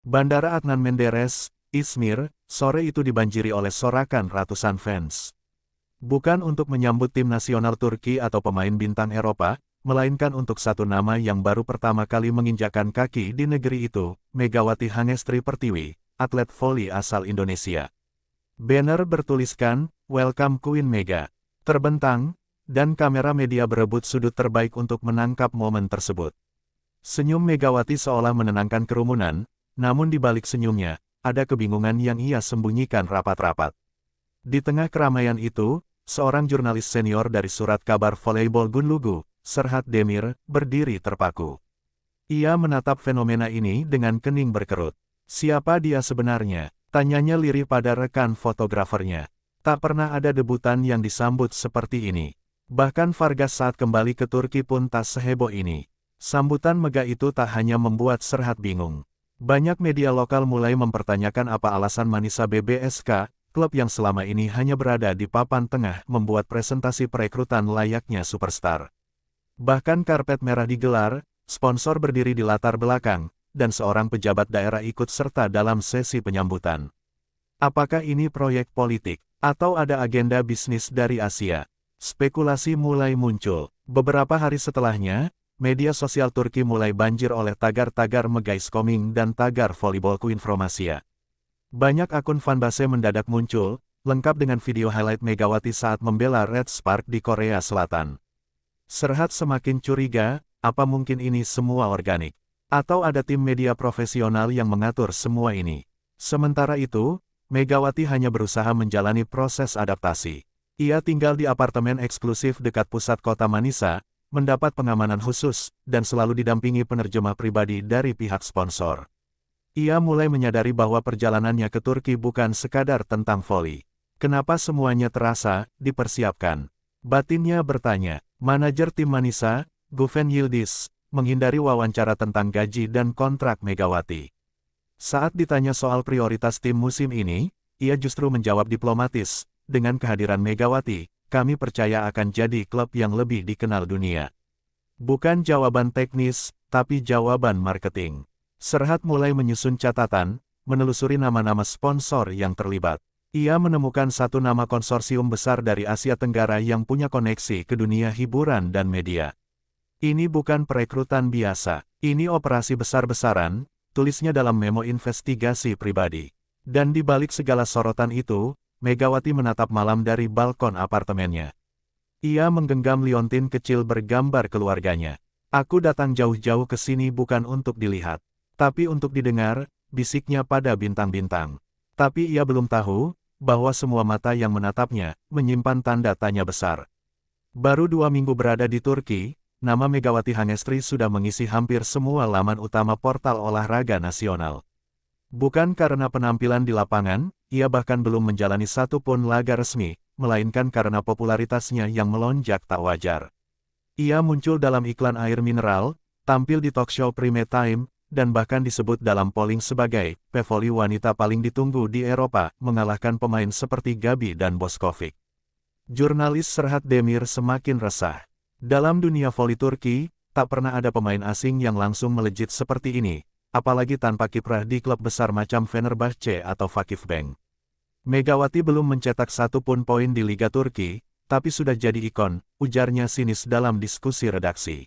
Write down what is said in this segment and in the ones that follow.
Bandara Adnan Menderes, Izmir, sore itu dibanjiri oleh sorakan ratusan fans. Bukan untuk menyambut tim nasional Turki atau pemain bintang Eropa, melainkan untuk satu nama yang baru pertama kali menginjakkan kaki di negeri itu, Megawati Hangestri Pertiwi, atlet voli asal Indonesia. Banner bertuliskan, "Welcome Queen Mega," terbentang, dan kamera media berebut sudut terbaik untuk menangkap momen tersebut. Senyum Megawati seolah menenangkan kerumunan, namun di balik senyumnya, ada kebingungan yang ia sembunyikan rapat-rapat. Di tengah keramaian itu, seorang jurnalis senior dari surat kabar volleyball Gunlugu, Serhat Demir, berdiri terpaku. Ia menatap fenomena ini dengan kening berkerut. Siapa dia sebenarnya? Tanyanya lirih pada rekan fotografernya. Tak pernah ada debutan yang disambut seperti ini. Bahkan Vargas saat kembali ke Turki pun tak seheboh ini. Sambutan megah itu tak hanya membuat Serhat bingung. Banyak media lokal mulai mempertanyakan apa alasan Manisa BBSK, klub yang selama ini hanya berada di papan tengah, membuat presentasi perekrutan layaknya superstar. Bahkan karpet merah digelar, sponsor berdiri di latar belakang, dan seorang pejabat daerah ikut serta dalam sesi penyambutan. Apakah ini proyek politik, atau ada agenda bisnis dari Asia? Spekulasi mulai muncul. Beberapa hari setelahnya, media sosial Turki mulai banjir oleh tagar-tagar Megais Coming dan tagar Volleyball Queen Fromasia. Banyak akun fanbase mendadak muncul, lengkap dengan video highlight Megawati saat membela Red Spark di Korea Selatan. Serhat semakin curiga, apa mungkin ini semua organik? Atau ada tim media profesional yang mengatur semua ini? Sementara itu, Megawati hanya berusaha menjalani proses adaptasi. Ia tinggal di apartemen eksklusif dekat pusat kota Manisa, mendapat pengamanan khusus, dan selalu didampingi penerjemah pribadi dari pihak sponsor. Ia mulai menyadari bahwa perjalanannya ke Turki bukan sekadar tentang voli. Kenapa semuanya terasa dipersiapkan? Batinnya bertanya. Manajer tim Manisa, Guven Yildiz, menghindari wawancara tentang gaji dan kontrak Megawati. Saat ditanya soal prioritas tim musim ini, ia justru menjawab diplomatis, dengan kehadiran Megawati, kami percaya akan jadi klub yang lebih dikenal dunia. Bukan jawaban teknis, tapi jawaban marketing. Serhat mulai menyusun catatan, menelusuri nama-nama sponsor yang terlibat. Ia menemukan satu nama konsorsium besar dari Asia Tenggara yang punya koneksi ke dunia hiburan dan media. Ini bukan perekrutan biasa, ini operasi besar-besaran, tulisnya dalam memo investigasi pribadi. Dan di balik segala sorotan itu, Megawati menatap malam dari balkon apartemennya. Ia menggenggam liontin kecil bergambar keluarganya. Aku datang jauh-jauh ke sini bukan untuk dilihat, tapi untuk didengar, bisiknya pada bintang-bintang. Tapi ia belum tahu, bahwa semua mata yang menatapnya, menyimpan tanda tanya besar. Baru 2 minggu berada di Turki, nama Megawati Hangestri sudah mengisi hampir semua laman utama portal olahraga nasional. Bukan karena penampilan di lapangan, ia bahkan belum menjalani satu pun laga resmi, melainkan karena popularitasnya yang melonjak tak wajar. Ia muncul dalam iklan air mineral, tampil di talkshow Prime Time, dan bahkan disebut dalam polling sebagai pevoli wanita paling ditunggu di Eropa, mengalahkan pemain seperti Gabi dan Boskovic. Jurnalis Serhat Demir semakin resah. Dalam dunia voli Turki, tak pernah ada pemain asing yang langsung melejit seperti ini, apalagi tanpa kiprah di klub besar macam Fenerbahce atau Vakifbank. Megawati belum mencetak satu pun poin di Liga Turki, tapi sudah jadi ikon, ujarnya sinis dalam diskusi redaksi.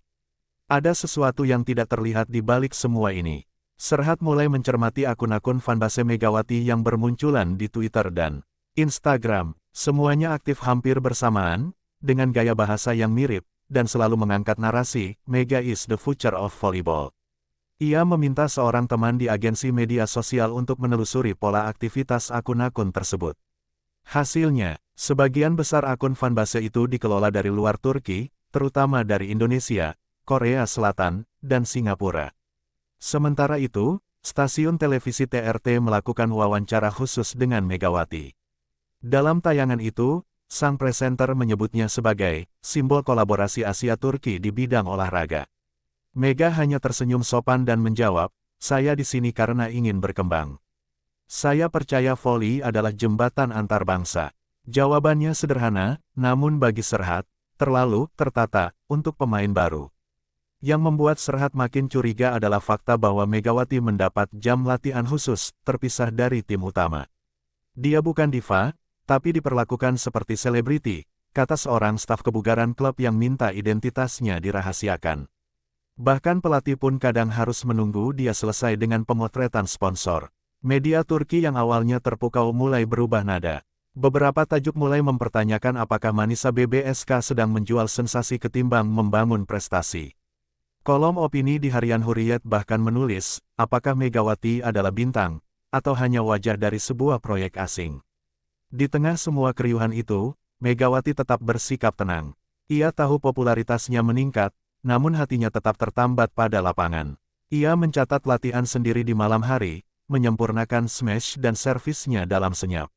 Ada sesuatu yang tidak terlihat di balik semua ini. Serhat mulai mencermati akun-akun fanbase Megawati yang bermunculan di Twitter dan Instagram. Semuanya aktif hampir bersamaan, dengan gaya bahasa yang mirip, dan selalu mengangkat narasi, Mega is the future of volleyball. Ia meminta seorang teman di agensi media sosial untuk menelusuri pola aktivitas akun-akun tersebut. Hasilnya, sebagian besar akun fanbase itu dikelola dari luar Turki, terutama dari Indonesia, Korea Selatan, dan Singapura. Sementara itu, stasiun televisi TRT melakukan wawancara khusus dengan Megawati. Dalam tayangan itu, sang presenter menyebutnya sebagai simbol kolaborasi Asia-Turki di bidang olahraga. Mega hanya tersenyum sopan dan menjawab, saya di sini karena ingin berkembang. Saya percaya voli adalah jembatan antar bangsa. Jawabannya sederhana, namun bagi Serhat, terlalu tertata untuk pemain baru. Yang membuat Serhat makin curiga adalah fakta bahwa Megawati mendapat jam latihan khusus, terpisah dari tim utama. Dia bukan diva, tapi diperlakukan seperti selebriti, kata seorang staf kebugaran klub yang minta identitasnya dirahasiakan. Bahkan pelatih pun kadang harus menunggu dia selesai dengan pemotretan sponsor. Media Turki yang awalnya terpukau mulai berubah nada. Beberapa tajuk mulai mempertanyakan apakah Manisa BBSK sedang menjual sensasi ketimbang membangun prestasi. Kolom opini di harian Hurriyet bahkan menulis, apakah Megawati adalah bintang, atau hanya wajah dari sebuah proyek asing. Di tengah semua keriuhan itu, Megawati tetap bersikap tenang. Ia tahu popularitasnya meningkat, namun hatinya tetap tertambat pada lapangan. Ia mencatat latihan sendiri di malam hari, menyempurnakan smash dan servisnya dalam senyap.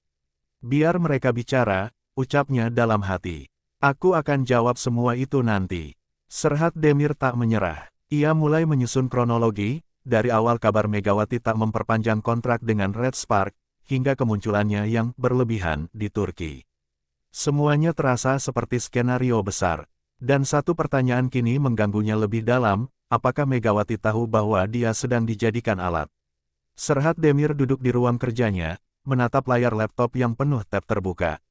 Biar mereka bicara, ucapnya dalam hati. Aku akan jawab semua itu nanti. Serhat Demir tak menyerah. Ia mulai menyusun kronologi, dari awal kabar Megawati tak memperpanjang kontrak dengan Red Spark, hingga kemunculannya yang berlebihan di Turki. Semuanya terasa seperti skenario besar. Dan satu pertanyaan kini mengganggunya lebih dalam, apakah Megawati tahu bahwa dia sedang dijadikan alat? Serhat Demir duduk di ruang kerjanya, menatap layar laptop yang penuh tab terbuka.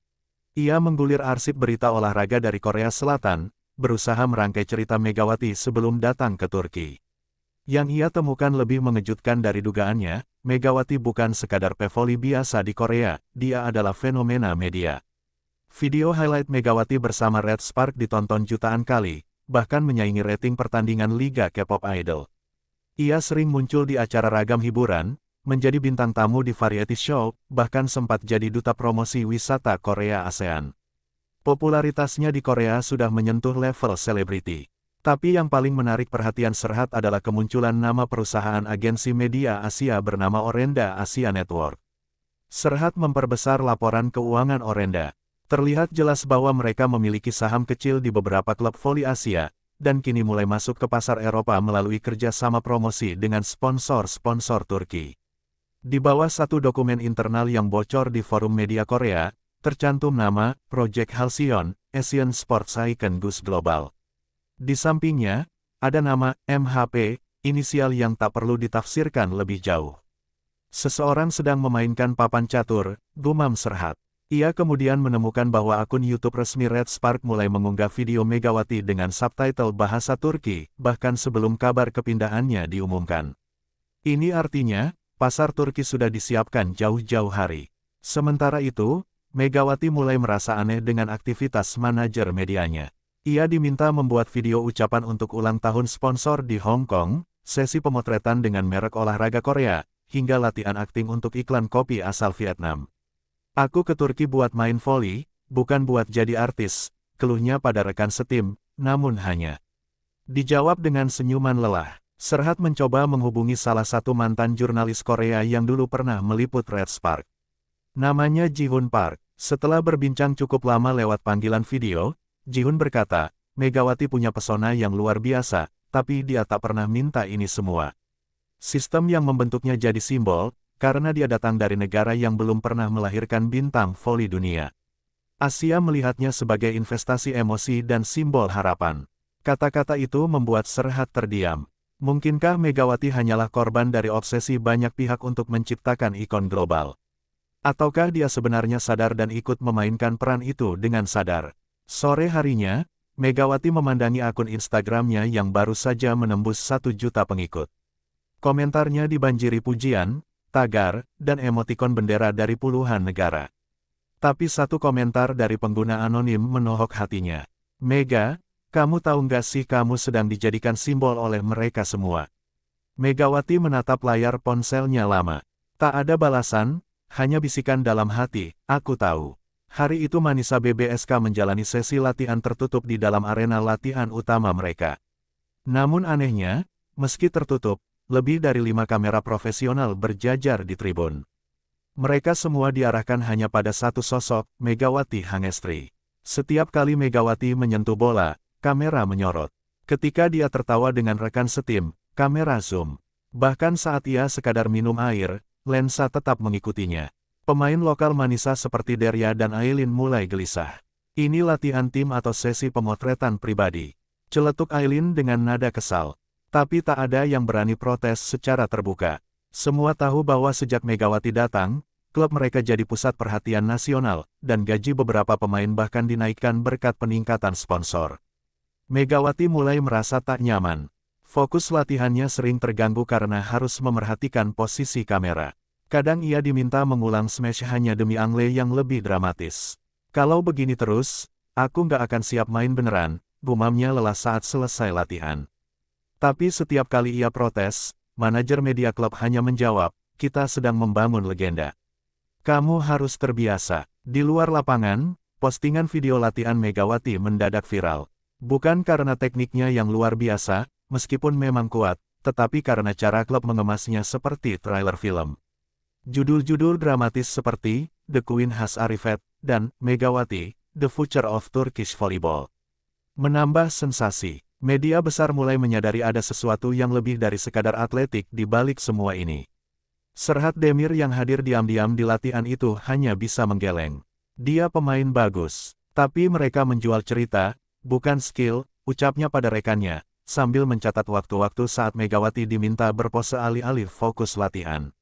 Ia menggulir arsip berita olahraga dari Korea Selatan, berusaha merangkai cerita Megawati sebelum datang ke Turki. Yang ia temukan lebih mengejutkan dari dugaannya, Megawati bukan sekadar pevoli biasa di Korea, dia adalah fenomena media. Video highlight Megawati bersama Red Spark ditonton jutaan kali, bahkan menyaingi rating pertandingan Liga K-pop Idol. Ia sering muncul di acara ragam hiburan, menjadi bintang tamu di variety show, bahkan sempat jadi duta promosi wisata Korea ASEAN. Popularitasnya di Korea sudah menyentuh level selebriti. Tapi yang paling menarik perhatian Serhat adalah kemunculan nama perusahaan agensi media Asia bernama Orenda Asia Network. Serhat memperbesar laporan keuangan Orenda. Terlihat jelas bahwa mereka memiliki saham kecil di beberapa klub voli Asia, dan kini mulai masuk ke pasar Eropa melalui kerjasama promosi dengan sponsor-sponsor Turki. Di bawah satu dokumen internal yang bocor di forum media Korea, tercantum nama Project Halcyon, Asian Sports Icon Gus Global. Di sampingnya, ada nama MHP, inisial yang tak perlu ditafsirkan lebih jauh. Seseorang sedang memainkan papan catur, gumam Serhat. Ia kemudian menemukan bahwa akun YouTube resmi Red Spark mulai mengunggah video Megawati dengan subtitle bahasa Turki, bahkan sebelum kabar kepindahannya diumumkan. Ini artinya, pasar Turki sudah disiapkan jauh-jauh hari. Sementara itu, Megawati mulai merasa aneh dengan aktivitas manajer medianya. Ia diminta membuat video ucapan untuk ulang tahun sponsor di Hong Kong, sesi pemotretan dengan merek olahraga Korea, hingga latihan akting untuk iklan kopi asal Vietnam. Aku ke Turki buat main voli, bukan buat jadi artis, keluhnya pada rekan setim, namun hanya. Dijawab dengan senyuman lelah. Serhat mencoba menghubungi salah satu mantan jurnalis Korea yang dulu pernah meliput Red Spark. Namanya Ji-Hoon Park. Setelah berbincang cukup lama lewat panggilan video, Ji-Hoon berkata, Megawati punya pesona yang luar biasa, tapi dia tak pernah minta ini semua. Sistem yang membentuknya jadi simbol, karena dia datang dari negara yang belum pernah melahirkan bintang voli dunia. Asia melihatnya sebagai investasi emosi dan simbol harapan. Kata-kata itu membuat Serhat terdiam. Mungkinkah Megawati hanyalah korban dari obsesi banyak pihak untuk menciptakan ikon global? Ataukah dia sebenarnya sadar dan ikut memainkan peran itu dengan sadar? Sore harinya, Megawati memandangi akun Instagramnya yang baru saja menembus 1 juta pengikut. Komentarnya dibanjiri pujian, tagar, dan emotikon bendera dari puluhan negara. Tapi satu komentar dari pengguna anonim menohok hatinya. Mega, kamu tahu nggak sih kamu sedang dijadikan simbol oleh mereka semua? Megawati menatap layar ponselnya lama. Tak ada balasan, hanya bisikan dalam hati, aku tahu. Hari itu Manisa BBSK menjalani sesi latihan tertutup di dalam arena latihan utama mereka. Namun anehnya, meski tertutup, lebih dari 5 kamera profesional berjajar di tribun. Mereka semua diarahkan hanya pada satu sosok, Megawati Hangestri. Setiap kali Megawati menyentuh bola, kamera menyorot. Ketika dia tertawa dengan rekan setim, kamera zoom. Bahkan saat ia sekadar minum air, lensa tetap mengikutinya. Pemain lokal Manisa seperti Derya dan Aileen mulai gelisah. Ini latihan tim atau sesi pemotretan pribadi? Celetuk Aileen dengan nada kesal. Tapi tak ada yang berani protes secara terbuka. Semua tahu bahwa sejak Megawati datang, klub mereka jadi pusat perhatian nasional, dan gaji beberapa pemain bahkan dinaikkan berkat peningkatan sponsor. Megawati mulai merasa tak nyaman. Fokus latihannya sering terganggu karena harus memerhatikan posisi kamera. Kadang ia diminta mengulang smash hanya demi angle yang lebih dramatis. Kalau begini terus, aku nggak akan siap main beneran, gumamnya lelah saat selesai latihan. Tapi setiap kali ia protes, manajer media klub hanya menjawab, kita sedang membangun legenda. Kamu harus terbiasa. Di luar lapangan, postingan video latihan Megawati mendadak viral. Bukan karena tekniknya yang luar biasa, meskipun memang kuat, tetapi karena cara klub mengemasnya seperti trailer film. Judul-judul dramatis seperti The Queen Has Arrived dan Megawati, The Future of Turkish Volleyball menambah sensasi. Media besar mulai menyadari ada sesuatu yang lebih dari sekadar atletik di balik semua ini. Serhat Demir yang hadir diam-diam di latihan itu hanya bisa menggeleng. Dia pemain bagus, tapi mereka menjual cerita, bukan skill, ucapnya pada rekannya, sambil mencatat waktu-waktu saat Megawati diminta berpose alih-alih fokus latihan.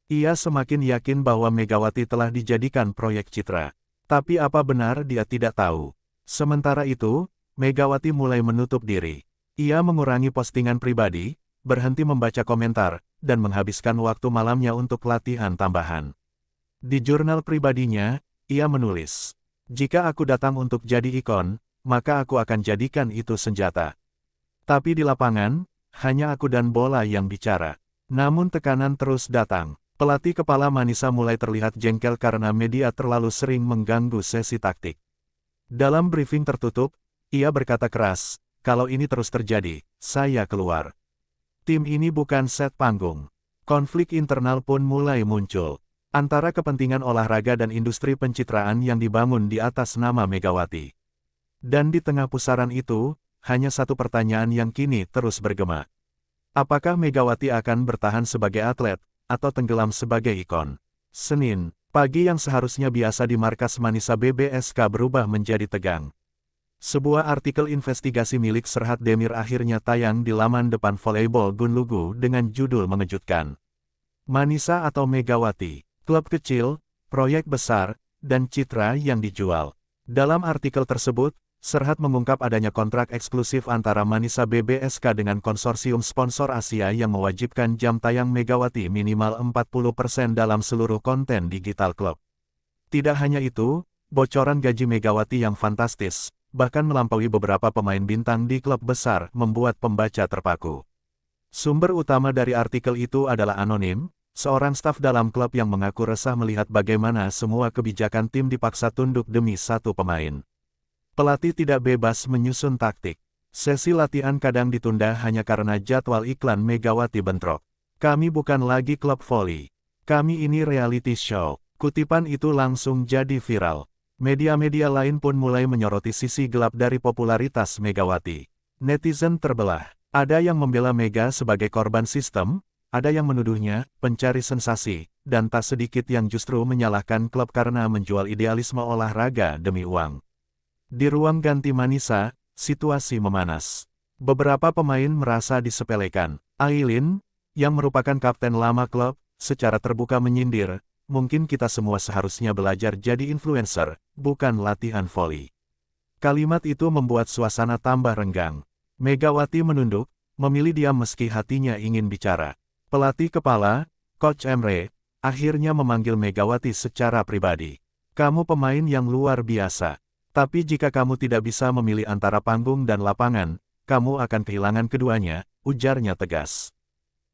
Ia semakin yakin bahwa Megawati telah dijadikan proyek citra. Tapi apa benar dia tidak tahu. Sementara itu, Megawati mulai menutup diri. Ia mengurangi postingan pribadi, berhenti membaca komentar, dan menghabiskan waktu malamnya untuk latihan tambahan. Di jurnal pribadinya, ia menulis, "Jika aku datang untuk jadi ikon, maka aku akan jadikan itu senjata. Tapi di lapangan, hanya aku dan bola yang bicara." Namun tekanan terus datang. Pelatih kepala Manisa mulai terlihat jengkel karena media terlalu sering mengganggu sesi taktik. Dalam briefing tertutup, ia berkata keras, "Kalau ini terus terjadi, saya keluar. Tim ini bukan set panggung." Konflik internal pun mulai muncul antara kepentingan olahraga dan industri pencitraan yang dibangun di atas nama Megawati. Dan di tengah pusaran itu, hanya satu pertanyaan yang kini terus bergema. Apakah Megawati akan bertahan sebagai atlet, atau tenggelam sebagai ikon? Senin, pagi yang seharusnya biasa di markas Manisa BBSK berubah menjadi tegang. Sebuah artikel investigasi milik Serhat Demir akhirnya tayang di laman depan Volleyball Gunlugu dengan judul mengejutkan. Manisa atau Megawati, klub kecil, proyek besar, dan citra yang dijual. Dalam artikel tersebut, Serhat mengungkap adanya kontrak eksklusif antara Manisa BBSK dengan konsorsium sponsor Asia yang mewajibkan jam tayang Megawati minimal 40% dalam seluruh konten digital klub. Tidak hanya itu, bocoran gaji Megawati yang fantastis, bahkan melampaui beberapa pemain bintang di klub besar, membuat pembaca terpaku. Sumber utama dari artikel itu adalah anonim, seorang staf dalam klub yang mengaku resah melihat bagaimana semua kebijakan tim dipaksa tunduk demi satu pemain. Pelatih tidak bebas menyusun taktik. Sesi latihan kadang ditunda hanya karena jadwal iklan Megawati bentrok. "Kami bukan lagi klub voli. Kami ini reality show." Kutipan itu langsung jadi viral. Media-media lain pun mulai menyoroti sisi gelap dari popularitas Megawati. Netizen terbelah. Ada yang membela Mega sebagai korban sistem, ada yang menuduhnya pencari sensasi, dan tak sedikit yang justru menyalahkan klub karena menjual idealisme olahraga demi uang. Di ruang ganti Manisa, situasi memanas. Beberapa pemain merasa disepelekan. Aileen, yang merupakan kapten lama klub, secara terbuka menyindir, "Mungkin kita semua seharusnya belajar jadi influencer, bukan latihan voli." Kalimat itu membuat suasana tambah renggang. Megawati menunduk, memilih diam meski hatinya ingin bicara. Pelatih kepala, Coach Emre, akhirnya memanggil Megawati secara pribadi. "Kamu pemain yang luar biasa. Tapi jika kamu tidak bisa memilih antara panggung dan lapangan, kamu akan kehilangan keduanya," ujarnya tegas.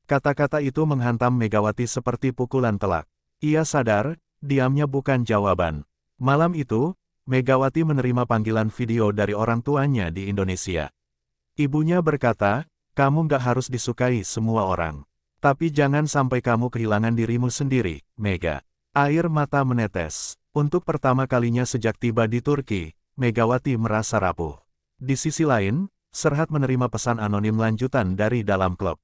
Kata-kata itu menghantam Megawati seperti pukulan telak. Ia sadar, diamnya bukan jawaban. Malam itu, Megawati menerima panggilan video dari orang tuanya di Indonesia. Ibunya berkata, "Kamu nggak harus disukai semua orang. Tapi jangan sampai kamu kehilangan dirimu sendiri, Mega." Air mata menetes. Untuk pertama kalinya sejak tiba di Turki, Megawati merasa rapuh. Di sisi lain, Serhat menerima pesan anonim lanjutan dari dalam klub.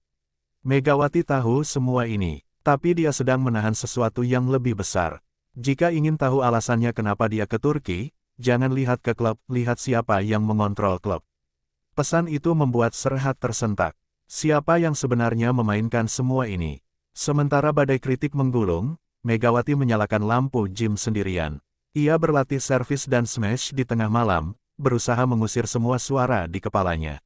Megawati tahu semua ini, tapi dia sedang menahan sesuatu yang lebih besar. Jika ingin tahu alasannya kenapa dia ke Turki, jangan lihat ke klub, lihat siapa yang mengontrol klub. Pesan itu membuat Serhat tersentak. Siapa yang sebenarnya memainkan semua ini? Sementara badai kritik menggulung, Megawati menyalakan lampu gym sendirian. Ia berlatih servis dan smash di tengah malam, berusaha mengusir semua suara di kepalanya.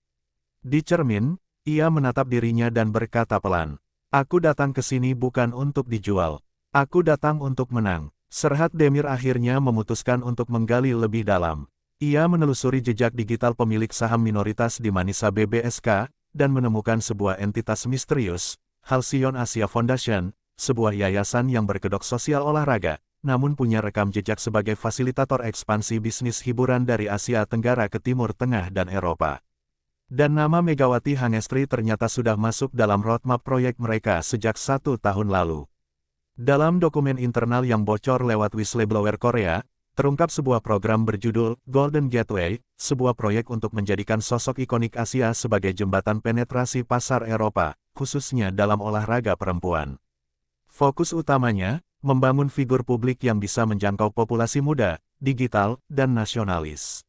Di cermin, ia menatap dirinya dan berkata pelan, "Aku datang ke sini bukan untuk dijual. Aku datang untuk menang." Serhat Demir akhirnya memutuskan untuk menggali lebih dalam. Ia menelusuri jejak digital pemilik saham minoritas di Manisa BBSK, dan menemukan sebuah entitas misterius, Halcyon Asia Foundation, sebuah yayasan yang berkedok sosial olahraga, namun punya rekam jejak sebagai fasilitator ekspansi bisnis hiburan dari Asia Tenggara ke Timur Tengah dan Eropa. Dan nama Megawati Hangestri ternyata sudah masuk dalam roadmap proyek mereka sejak 1 tahun lalu. Dalam dokumen internal yang bocor lewat whistleblower Korea, terungkap sebuah program berjudul Golden Gateway, sebuah proyek untuk menjadikan sosok ikonik Asia sebagai jembatan penetrasi pasar Eropa, khususnya dalam olahraga perempuan. Fokus utamanya, membangun figur publik yang bisa menjangkau populasi muda, digital, dan nasionalis.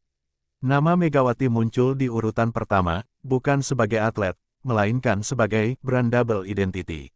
Nama Megawati muncul di urutan pertama, bukan sebagai atlet, melainkan sebagai brand double identity.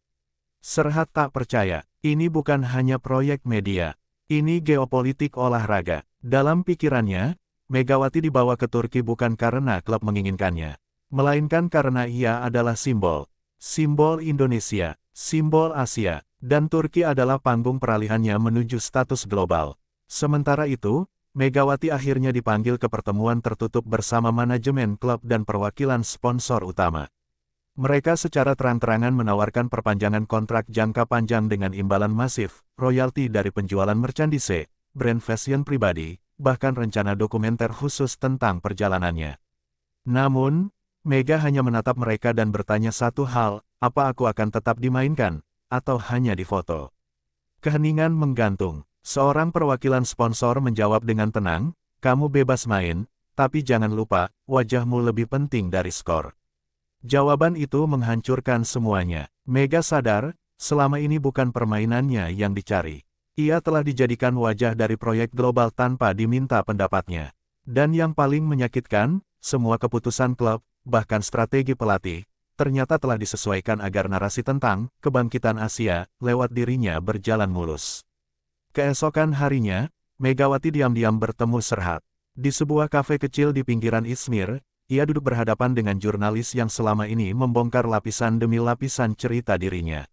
Serhat tak percaya, ini bukan hanya proyek media. Ini geopolitik olahraga. Dalam pikirannya, Megawati dibawa ke Turki bukan karena klub menginginkannya, melainkan karena ia adalah simbol. Simbol Indonesia, simbol Asia, dan Turki adalah panggung peralihannya menuju status global. Sementara itu, Megawati akhirnya dipanggil ke pertemuan tertutup bersama manajemen klub dan perwakilan sponsor utama. Mereka secara terang-terangan menawarkan perpanjangan kontrak jangka panjang dengan imbalan masif, royalti dari penjualan merchandise, brand fashion pribadi, bahkan rencana dokumenter khusus tentang perjalanannya. Namun, Mega hanya menatap mereka dan bertanya satu hal, apa aku akan tetap dimainkan, atau hanya difoto? Keheningan menggantung. Seorang perwakilan sponsor menjawab dengan tenang, "Kamu bebas main, tapi jangan lupa, wajahmu lebih penting dari skor." Jawaban itu menghancurkan semuanya. Mega sadar, selama ini bukan permainannya yang dicari. Ia telah dijadikan wajah dari proyek global tanpa diminta pendapatnya. Dan yang paling menyakitkan, semua keputusan klub, bahkan strategi pelatih, ternyata telah disesuaikan agar narasi tentang kebangkitan Asia lewat dirinya berjalan mulus. Keesokan harinya, Megawati diam-diam bertemu Serhat. Di sebuah kafe kecil di pinggiran Izmir, ia duduk berhadapan dengan jurnalis yang selama ini membongkar lapisan demi lapisan cerita dirinya.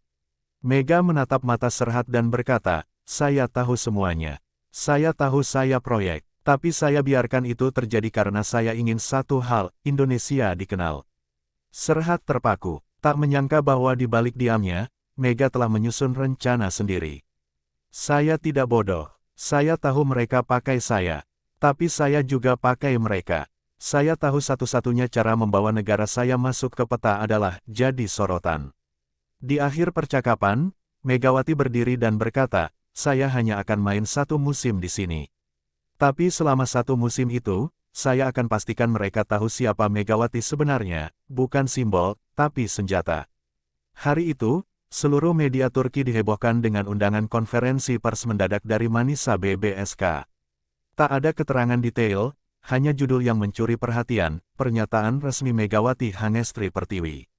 Mega menatap mata Serhat dan berkata, "Saya tahu semuanya. Saya tahu saya proyek, tapi saya biarkan itu terjadi karena saya ingin satu hal, Indonesia dikenal." Serhat terpaku, tak menyangka bahwa di balik diamnya, Mega telah menyusun rencana sendiri. "Saya tidak bodoh. Saya tahu mereka pakai saya. Tapi saya juga pakai mereka. Saya tahu satu-satunya cara membawa negara saya masuk ke peta adalah jadi sorotan." Di akhir percakapan, Megawati berdiri dan berkata, "Saya hanya akan main satu musim di sini. Tapi selama satu musim itu, saya akan pastikan mereka tahu siapa Megawati sebenarnya, bukan simbol, tapi senjata." Hari itu, seluruh media Turki dihebohkan dengan undangan konferensi pers mendadak dari Manisa BBSK. Tak ada keterangan detail, hanya judul yang mencuri perhatian, pernyataan resmi Megawati Hangestri Pertiwi.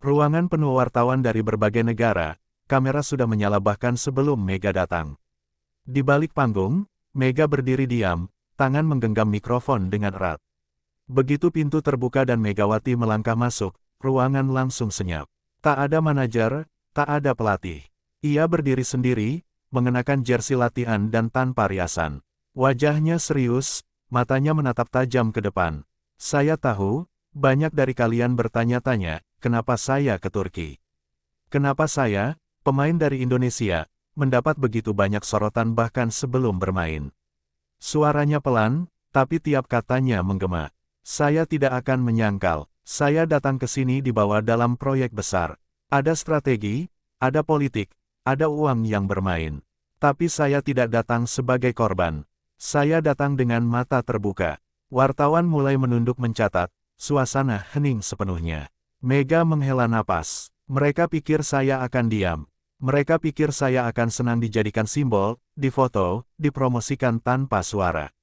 Ruangan penuh wartawan dari berbagai negara, kamera sudah menyala bahkan sebelum Mega datang. Di balik panggung, Mega berdiri diam, tangan menggenggam mikrofon dengan erat. Begitu pintu terbuka dan Megawati melangkah masuk, ruangan langsung senyap. Tak ada manajer, tak ada pelatih. Ia berdiri sendiri, mengenakan jersey latihan dan tanpa riasan. Wajahnya serius, matanya menatap tajam ke depan. "Saya tahu, banyak dari kalian bertanya-tanya, kenapa saya ke Turki? Kenapa saya, pemain dari Indonesia, mendapat begitu banyak sorotan bahkan sebelum bermain?" Suaranya pelan, tapi tiap katanya menggema. "Saya tidak akan menyangkal, saya datang ke sini dibawa dalam proyek besar. Ada strategi, ada politik, ada uang yang bermain. Tapi saya tidak datang sebagai korban. Saya datang dengan mata terbuka." Wartawan mulai menunduk mencatat, suasana hening sepenuhnya. Mega menghela napas. "Mereka pikir saya akan diam. Mereka pikir saya akan senang dijadikan simbol, difoto, dipromosikan tanpa suara.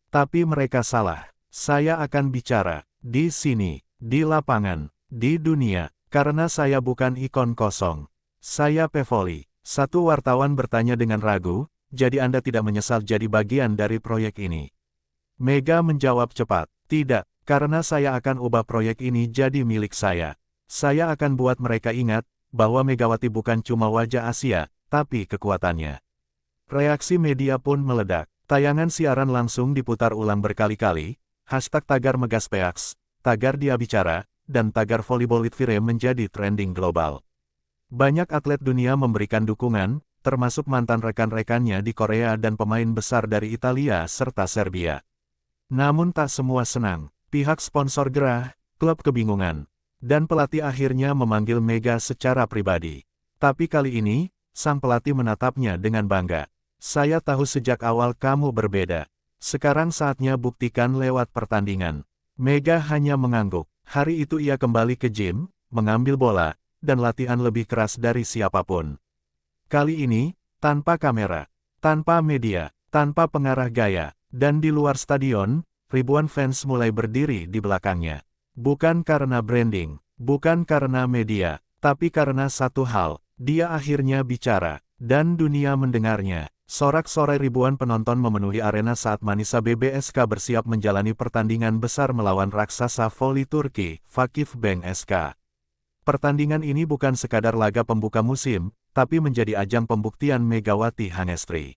Tapi mereka salah. Saya akan bicara. Di sini, di lapangan, di dunia, karena saya bukan ikon kosong. Saya Pevoli. Satu wartawan bertanya dengan ragu, jadi Anda tidak menyesal jadi bagian dari proyek ini? Mega menjawab cepat, tidak, karena saya akan ubah proyek ini jadi milik saya. Saya akan buat mereka ingat, bahwa Megawati bukan cuma wajah Asia, tapi kekuatannya. Reaksi media pun meledak. Tayangan siaran langsung diputar ulang berkali-kali, hashtag tagar Megaspeaks, tagar Dia Bicara, dan tagar volleyball Litvire menjadi trending global. Banyak atlet dunia memberikan dukungan, termasuk mantan rekan-rekannya di Korea dan pemain besar dari Italia serta Serbia. Namun tak semua senang. Pihak sponsor gerah, klub kebingungan, dan pelatih akhirnya memanggil Mega secara pribadi. Tapi kali ini, sang pelatih menatapnya dengan bangga. Saya tahu sejak awal kamu berbeda. Sekarang saatnya buktikan lewat pertandingan. Mega hanya mengangguk. Hari itu ia kembali ke gym, mengambil bola, dan latihan lebih keras dari siapapun. Kali ini, tanpa kamera, tanpa media, tanpa pengarah gaya, dan di luar stadion, ribuan fans mulai berdiri di belakangnya. Bukan karena branding, bukan karena media, tapi karena satu hal, dia akhirnya bicara, dan dunia mendengarnya. Sorak-sorai ribuan penonton memenuhi arena saat Manisa BBSK bersiap menjalani pertandingan besar melawan raksasa voli Turki, Vakifbank SK. Pertandingan ini bukan sekadar laga pembuka musim, tapi menjadi ajang pembuktian Megawati Hangestri.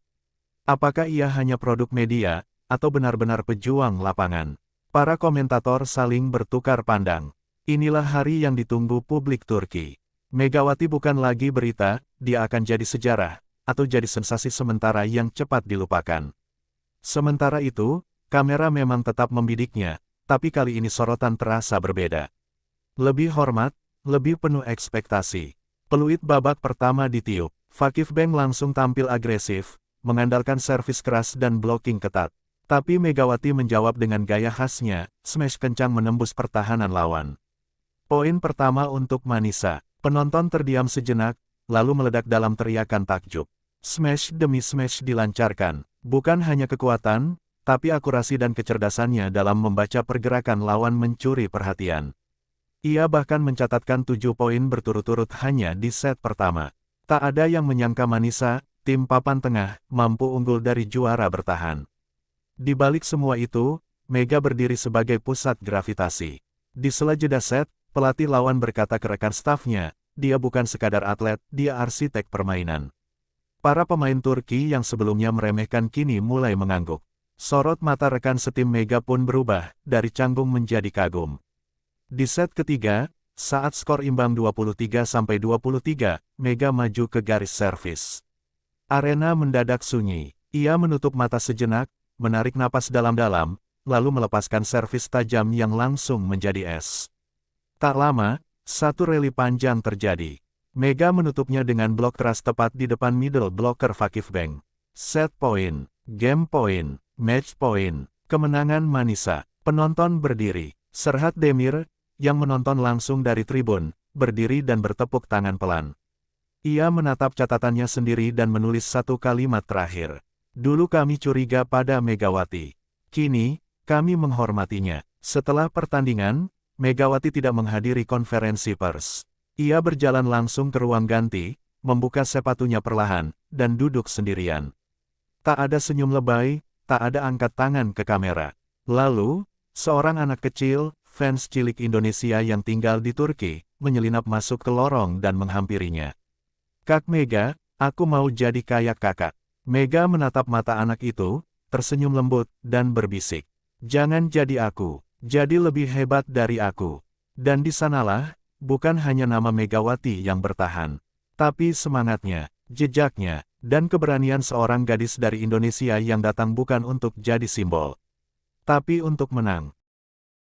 Apakah ia hanya produk media, atau benar-benar pejuang lapangan? Para komentator saling bertukar pandang. Inilah hari yang ditunggu publik Turki. Megawati bukan lagi berita, dia akan jadi sejarah, atau jadi sensasi sementara yang cepat dilupakan. Sementara itu, kamera memang tetap membidiknya, tapi kali ini sorotan terasa berbeda. Lebih hormat, lebih penuh ekspektasi. Peluit babak pertama ditiup, Vakifbank langsung tampil agresif, mengandalkan servis keras dan blocking ketat. Tapi Megawati menjawab dengan gaya khasnya, smash kencang menembus pertahanan lawan. Poin pertama untuk Manisa. Penonton terdiam sejenak, lalu meledak dalam teriakan takjub. Smash demi smash dilancarkan, bukan hanya kekuatan, tapi akurasi dan kecerdasannya dalam membaca pergerakan lawan mencuri perhatian. Ia bahkan mencatatkan 7 poin berturut-turut hanya di set pertama. Tak ada yang menyangka Manisa, tim papan tengah, mampu unggul dari juara bertahan. Di balik semua itu, Mega berdiri sebagai pusat gravitasi. Di sela jeda set, pelatih lawan berkata ke rekan stafnya, dia bukan sekadar atlet, dia arsitek permainan. Para pemain Turki yang sebelumnya meremehkan kini mulai mengangguk. Sorot mata rekan setim Mega pun berubah, dari canggung menjadi kagum. Di set ketiga, saat skor imbang 23-23, Mega maju ke garis servis. Arena mendadak sunyi. Ia menutup mata sejenak, menarik napas dalam-dalam, lalu melepaskan servis tajam yang langsung menjadi es. Tak lama, satu rally panjang terjadi. Mega menutupnya dengan blok keras tepat di depan middle blocker Vakifbank. Set point, game point, match point, kemenangan Manisa. Penonton berdiri. Serhat Demir, yang menonton langsung dari tribun, berdiri dan bertepuk tangan pelan. Ia menatap catatannya sendiri dan menulis satu kalimat terakhir. Dulu kami curiga pada Megawati. Kini, kami menghormatinya. Setelah pertandingan, Megawati tidak menghadiri konferensi pers. Ia berjalan langsung ke ruang ganti, membuka sepatunya perlahan, dan duduk sendirian. Tak ada senyum lebay, tak ada angkat tangan ke kamera. Lalu, seorang anak kecil, fans cilik Indonesia yang tinggal di Turki, menyelinap masuk ke lorong dan menghampirinya. Kak Mega, aku mau jadi kayak kakak. Mega menatap mata anak itu, tersenyum lembut, dan berbisik. Jangan jadi aku, jadi lebih hebat dari aku. Dan di sanalah, bukan hanya nama Megawati yang bertahan, tapi semangatnya, jejaknya, dan keberanian seorang gadis dari Indonesia yang datang bukan untuk jadi simbol, tapi untuk menang.